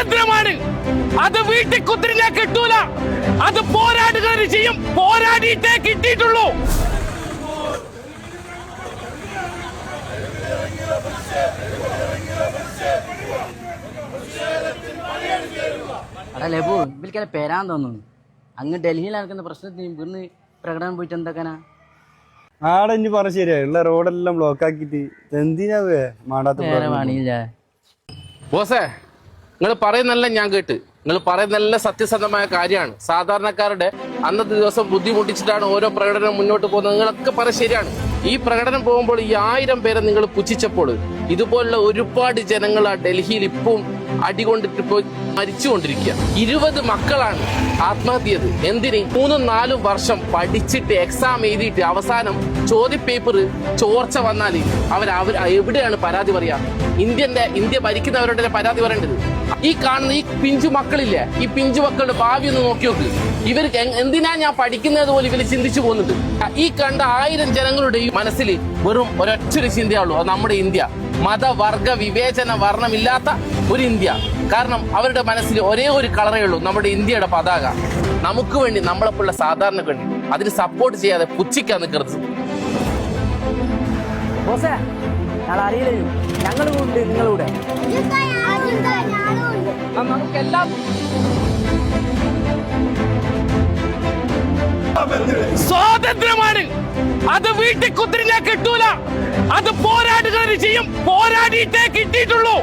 സ്വാതന്ത്ര്യമാണ്. അത് വീട്ടിൽ കുത്തിരിഞ്ഞാൽ കിട്ടൂല. അത് പോരാടുക ചെയ്യും. പോരാടിയിട്ടേ കിട്ടിയിട്ടുള്ളൂ. അടാ ലബു, ഇവൽക്കല്ല പേരാൻ തോന്നുന്നു. അങ്ങ് ഡൽഹിയിൽ നടക്കുന്ന പ്രശ്നത്തിന് ഇവിടുന്ന് പ്രകടനം പോയിട്ട് എന്താക്കാനാ? ആടെ ഇനി പറഞ്ഞ ശരിയാ, ഉള്ള റോഡെല്ലാം ബ്ലോക്ക് ആക്കിട്ട് എന്തിനാ മാണ്ടാത്ത പണിയില്ല ബോസേ. നിങ്ങൾ പറയുന്നല്ല ഞാൻ കേട്ട്. നിങ്ങൾ പറയുന്നല്ല സത്യസന്ധമായ കാര്യമാണ്. സാധാരണക്കാരുടെ അന്നത്തെ ദിവസം ബുദ്ധിമുട്ടിച്ചിട്ടാണ് ഓരോ പ്രകടനം മുന്നോട്ട് പോകുന്നത്. നിങ്ങളൊക്കെ പറ ശരിയാണ്. ഈ പ്രകടനം പോകുമ്പോൾ ഈ 1000 പേരെ നിങ്ങൾ പുച്ഛിച്ചപ്പോൾ ഇതുപോലുള്ള ഒരുപാട് ജനങ്ങൾ ആ ഡൽഹിയിൽ ഇപ്പം അടികൊണ്ടിട്ട് പോയി മരിച്ചുകൊണ്ടിരിക്കുക. 20 മക്കളാണ് ആത്മഹത്യ ചെയ്ത്. എന്തിന്? 3-4 വർഷം പഠിച്ചിട്ട് എക്സാം എഴുതിയിട്ട് അവസാനം ചോദ്യപേപ്പർ ചോർച്ച വന്നാൽ അവർ എവിടെയാണ് പരാതി പറയാ? ഇന്ത്യ ഭരിക്കുന്നവരുടെ പരാതി പറയേണ്ടത്. ഈ കാണുന്ന ഈ പിഞ്ചു മക്കളില്ലേ, ഈ പിഞ്ചു മക്കളുടെ ഭാവി ഒന്ന് നോക്കി നോക്ക്. ഇവർക്ക് എന്തിനാ ഞാൻ പഠിക്കുന്നത് പോലെ ഇവര് ചിന്തിച്ചു പോകുന്നുണ്ട്. ഈ കണ്ട 1000 ജനങ്ങളുടെ മനസ്സിൽ വെറും ഒരൊറ്റൊരു ചിന്തയുള്ളൂ, അത് നമ്മുടെ ഇന്ത്യ. മതവർഗ വിവേചന വർണ്ണമില്ലാത്ത ഒരു ഇന്ത്യ. കാരണം അവരുടെ മനസ്സിൽ ഒരേ ഒരു കളറേ ഉള്ളൂ, നമ്മുടെ ഇന്ത്യയുടെ പതാക. നമുക്ക് വേണ്ടി, നമ്മളെപ്പോലുള്ള സാധാരണക്ക് വേണ്ടി അതിന് സപ്പോർട്ട് ചെയ്യാതെ പുച്ഛിക്കാൻ നിൽക്കരുത്. അറിയില്ലേ, ഞങ്ങളും ഉണ്ട് നിങ്ങളുടെ. നമുക്കെല്ലാം സ്വാതന്ത്ര്യമാണ്. അത് വീട്ടിൽ കുത്തിരിഞ്ഞാൽ കിട്ടൂല. അത് പോരാടുക ചെയ്യും. പോരാടിയിട്ടേ കിട്ടിയിട്ടുള്ളൂ.